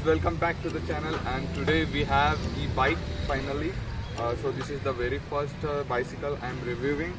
welcome back to the channel, and today we have e-bike finally. So this is the very first bicycle I am reviewing.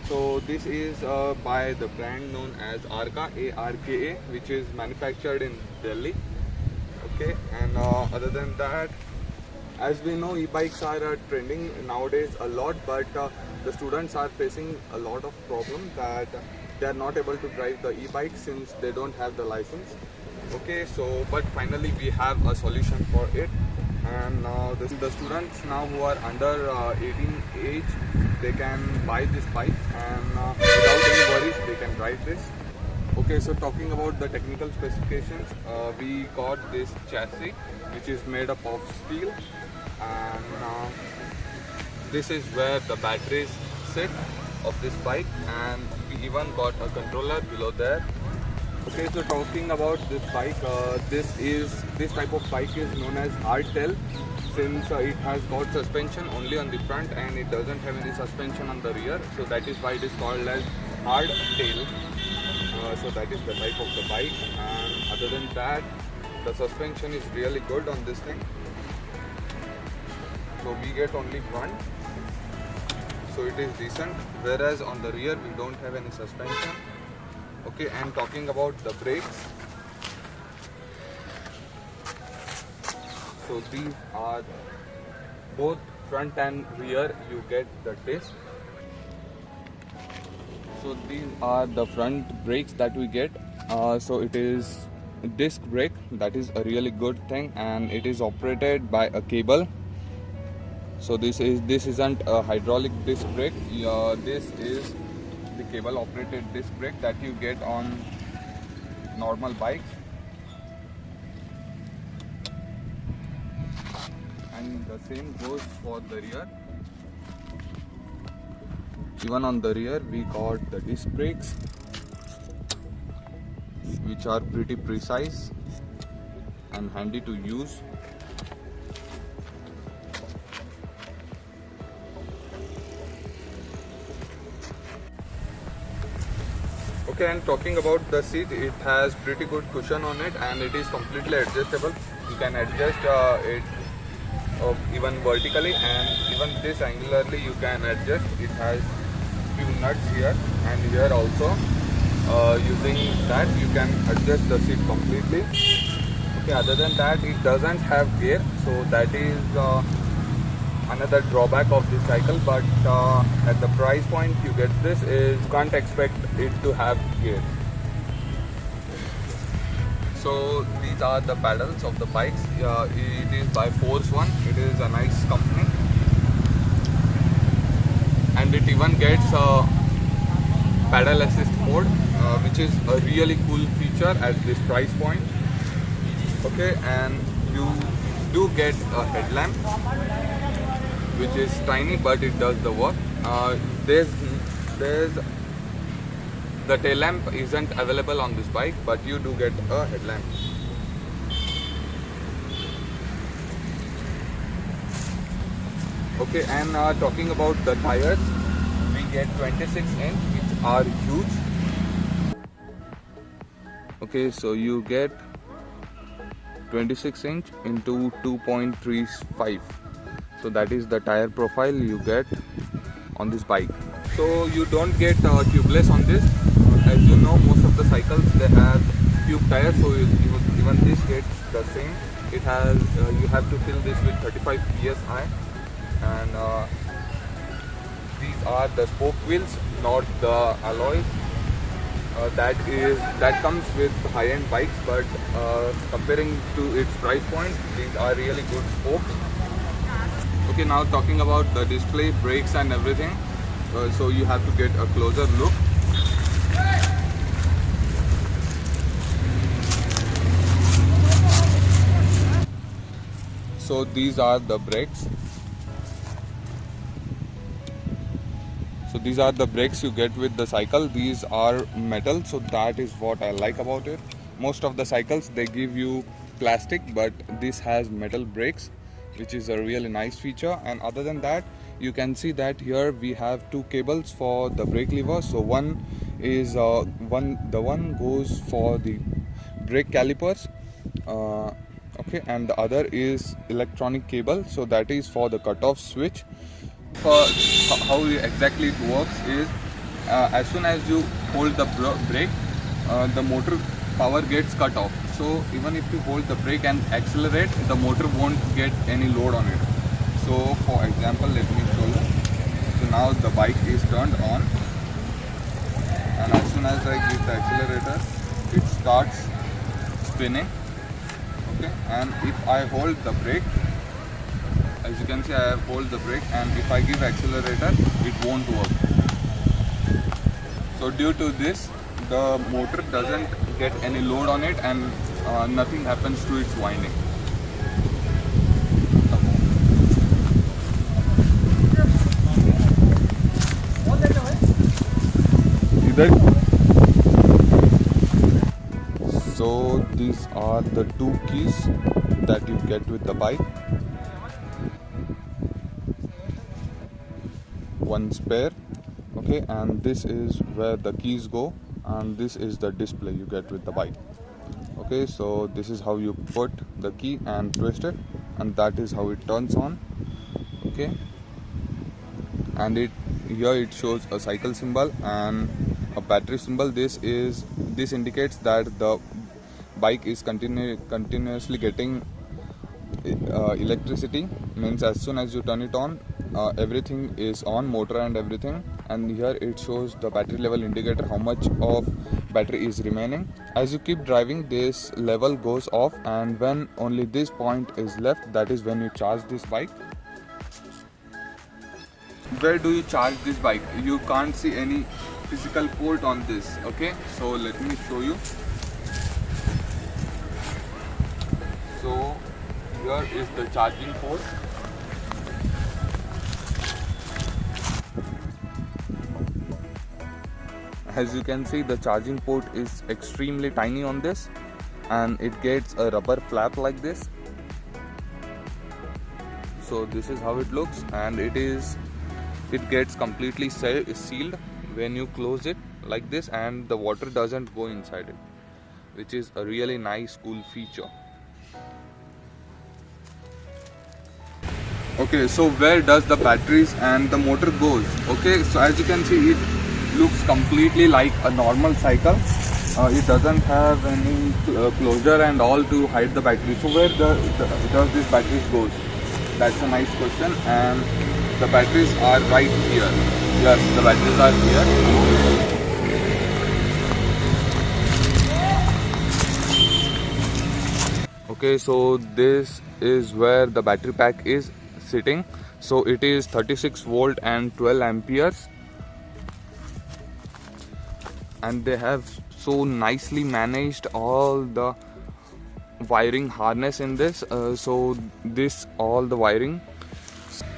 So this is by the brand known as Arka, A-R-K-A, which is manufactured in Delhi. Okay, and other than that, as we know, e-bikes are trending nowadays a lot, but the students are facing a lot of problems that they are not able to drive the e-bike since they don't have the license. Okay, so but finally we have a solution for it, and the students now who are under 18 age, they can buy this bike, and without any worries they can drive this. Okay, so talking about the technical specifications, we got this chassis which is made up of steel, and this is where the batteries sit of this bike, and we even got a controller below there. Okay, so talking about this bike, this type of bike is known as hardtail, since it has got suspension only on the front and it doesn't have any suspension on the rear, so that is why it is called as hardtail. So that is the type of the bike, and other than that, the suspension is really good on this thing. So we get only front, so it is decent, whereas on the rear we don't have any suspension. Okay, and talking about the brakes, so these are both front and rear, you get the disc. So these are the front brakes that we get. So it is disc brake, that is a really good thing, and it is operated by a cable. So this isn't a hydraulic disc brake. This is the cable operated disc brake that you get on normal bikes, and the same goes for the rear. Even on the rear we got the disc brakes, which are pretty precise and handy to use. Okay, and talking about the seat, it has pretty good cushion on it, and it is completely adjustable. You can adjust it even vertically, and even this angularly you can adjust. It has few nuts here and here also. Using that you can adjust the seat completely. Okay, other than that, it doesn't have gear, so that is another drawback of this cycle, but at the price point you get this, is you can't expect it to have gear. So these are the pedals of the bikes. It is by Force One. It is a nice company, and it even gets a pedal assist mode, which is a really cool feature at this price point. Okay, and you do get a headlamp, which is tiny but it does the work. There's the tail lamp isn't available on this bike, but you do get a headlamp. Okay, and talking about the tires, we get 26-inch, which are huge. Okay, so you get 26-inch into 2.35. So that is the tire profile you get on this bike. So you don't get tubeless on this. As you know, most of the cycles they have tube tires, so even this gets the same. It has you have to fill this with 35 psi, and these are the spoke wheels, not the alloys. That comes with high-end bikes, but comparing to its price point, these are really good spokes. Okay, now talking about the display, brakes and everything, so you have to get a closer look. So these are the brakes. So these are the brakes you get with the cycle. These are metal, so that is what I like about it. Most of the cycles they give you plastic, but this has metal brakes, which is a really nice feature. And other than that, you can see that here we have two cables for the brake lever. So one is the one goes for the brake calipers, Okay, and the other is electronic cable, so that is for the cutoff switch. For how exactly it works is, as soon as you hold the brake, the motor power gets cut off. So even if you hold the brake and accelerate, the motor won't get any load on it. So for example, let me show you. So now the bike is turned on, and as soon as I give the accelerator, it starts spinning. Okay, and if I hold the brake, as you can see, I have hold the brake, and if I give accelerator, it won't work. So due to this, the motor doesn't get any load on it, and nothing happens to its winding. So these are the two keys that you get with the bike. One spare, okay, and this is where the keys go, and this is the display you get with the bike. Okay, so this is how you put the key and twist it, and that is how it turns on. Okay, and here it shows a cycle symbol and a battery symbol. This indicates that the bike is continuously getting electricity. Means as soon as you turn it on, everything is on, motor and everything. And here it shows the battery level indicator, how much of battery is remaining. As you keep driving, this level goes off, and when only this point is left, that is when you charge this bike. Where do you charge this bike? You can't see any physical port on this. Okay, so let me show you. So here is the charging port. As you can see, the charging port is extremely tiny on this, and it gets a rubber flap like this. So this is how it looks, and it gets completely sealed when you close it like this, and the water doesn't go inside it, which is a really nice cool feature. Okay, so where does the batteries and the motor goes? Okay, so as you can see, it looks completely like a normal cycle. It doesn't have any closure and all to hide the battery. So where does this batteries goes? That's a nice question, and the batteries are right here. Yes, the batteries are here. Okay, so this is where the battery pack is sitting. So it is 36 volt and 12 amperes, and they have so nicely managed all the wiring harness in this. So this all the wiring.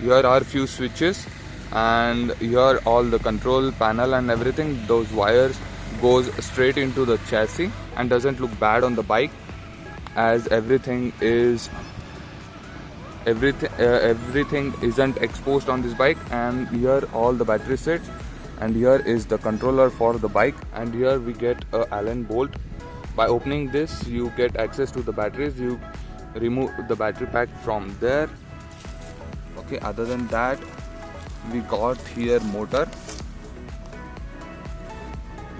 Here are few switches, and here all the control panel and everything. Those wires goes straight into the chassis and doesn't look bad on the bike, as everything isn't exposed on this bike. And here all the battery sits, and here is the controller for the bike, and here we get a Allen bolt. By opening this, you get access to the batteries. You remove the battery pack from there. Okay, other than that, we got here motor,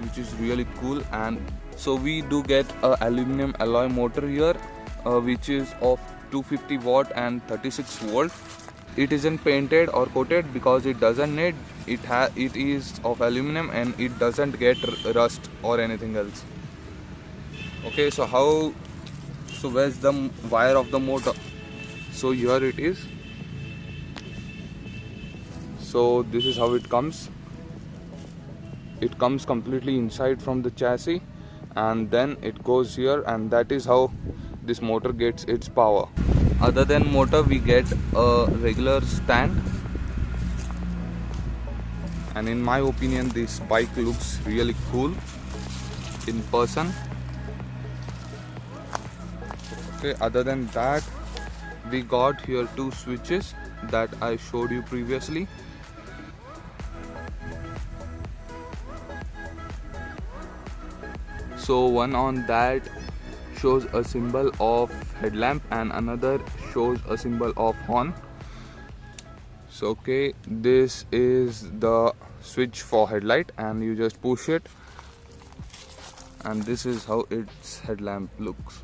which is really cool. And so we do get a aluminum alloy motor here, which is of 250 watt and 36 volt. It isn't painted or coated because it doesn't need it. It is of aluminum, and it doesn't get rust or anything else. Okay, so where's the wire of the motor? So here it is. So this is how it comes. It comes completely inside from the chassis, and then it goes here, and that is how this motor gets its power. Other than motor, we get a regular stand, and in my opinion, this bike looks really cool in person. Okay, other than that, we got here two switches that I showed you previously. So one on that shows a symbol of headlamp and another shows a symbol of horn. So okay, this is the switch for headlight and you just push it, and this is how its headlamp looks.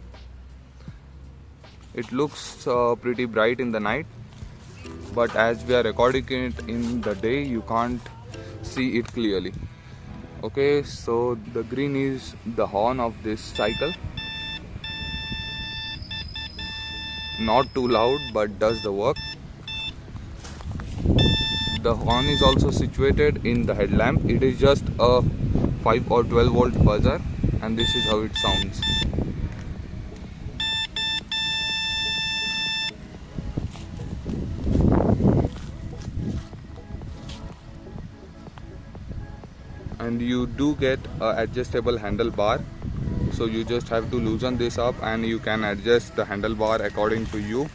It looks pretty bright in the night, but as we are recording it in the day, you can't see it clearly. Okay, so the green is the horn of this cycle. Not too loud, but does the work. The horn is also situated in the headlamp. It is just a 5 or 12 volt buzzer, and this is how it sounds. And you do get an adjustable handlebar, so you just have to loosen this up and you can adjust the handlebar according to you.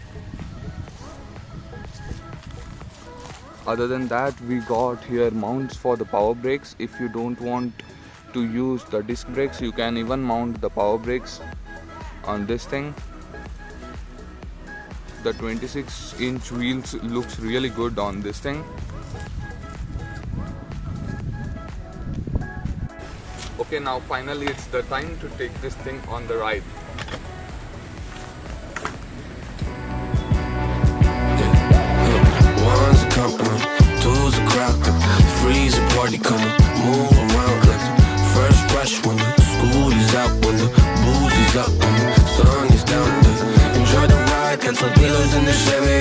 Other than that, we got here mounts for the power brakes. If you don't want to use the disc brakes, you can even mount the power brakes on this thing. The 26-inch wheels looks really good on this thing. Okay, now finally it's the time to take this thing on the ride. One's a compliment, two's a crowd, three's a party coming, move around like the first rush when the school is out, when the booze is up, when the sun is down. Enjoy the ride, got some pillows in the Chevy.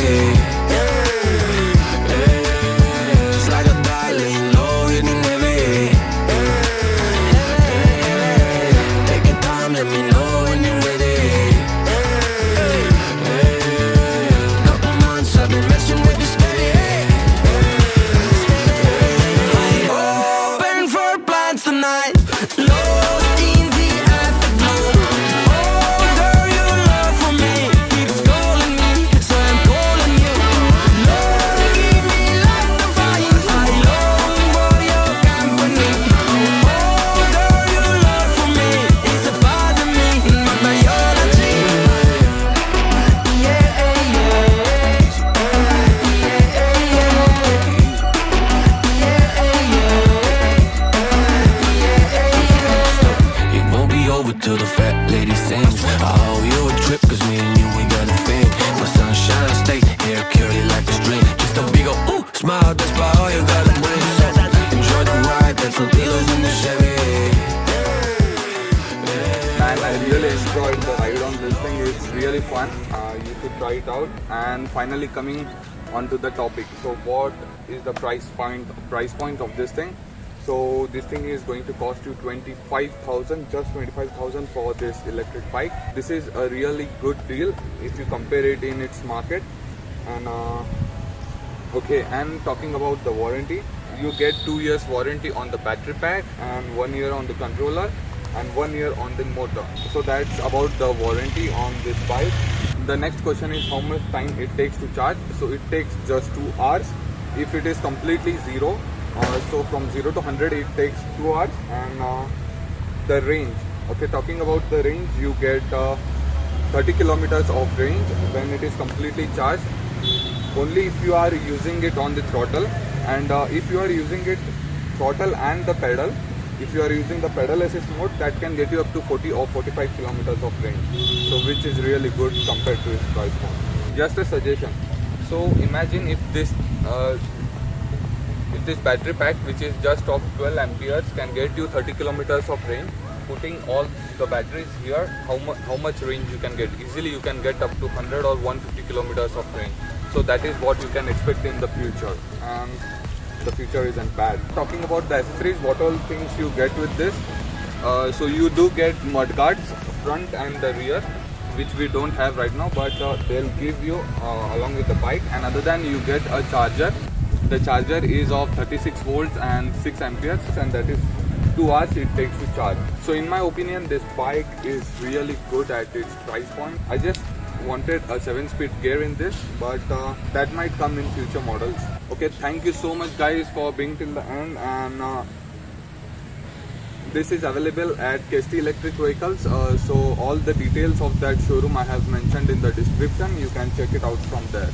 Just like a darling, low hitting heavy. Take your time, let me know when you're ready. Couple months I've been messing with this steady. Open for plans tonight. Lost in the afterglow. Oh, girl, your love for me keeps calling me, so I'm calling you. Lord, give me like the fire. I long for your company. Oh, girl, your love for me is a part of me, my biology. Yeah, it won't be over till the fat lady sings. I owe you a trip, cause me and you ain't got a thing. My sunshine state, hair curly like a string. Just a big ol' ooh, smile, that's about all you gotta bring. So enjoy the ride, that's some pillows in the Chevy. Man, I really enjoyed the ride on this thing. It's really fun. You should try it out. And finally coming onto the topic. So what is the price point of this thing? So this thing is going to cost you 25,000, just 25,000 for this electric bike. This is a really good deal if you compare it in its market. And okay, and talking about the warranty, you get 2 years warranty on the battery pack and 1 year on the controller and 1 year on the motor. So that's about the warranty on this bike. The next question is how much time it takes to charge. So it takes just 2 hours if it is completely zero. So from 0 to 100 it takes 2 hours. And the range, okay, talking about the range, you get 30 kilometers of range when it is completely charged, only if you are using it on the throttle. And if you are using it throttle and the pedal, if you are using the pedal assist mode, that can get you up to 40 or 45 kilometers of range, so which is really good compared to its price point. Just a suggestion, so imagine if this battery pack, which is just of 12 amperes, can get you 30 kilometers of range. Putting all the batteries here, how much range you can get? Easily you can get up to 100 or 150 kilometers of range. So that is what you can expect in the future, and the future isn't bad. Talking about the accessories, what all things you get with this? So you do get mud guards front and the rear, which we don't have right now, but they'll give you along with the bike. And other than, you get a charger. The charger is of 36 volts and 6 amperes, and that is 2 hours it takes to charge. So in my opinion, this bike is really good at its price point. I just wanted a 7-speed gear in this, but that might come in future models. Okay, thank you so much guys for being till the end, and This is available at KESTI Electric Vehicles. So all the details of that showroom I have mentioned in the description. You can check it out from there.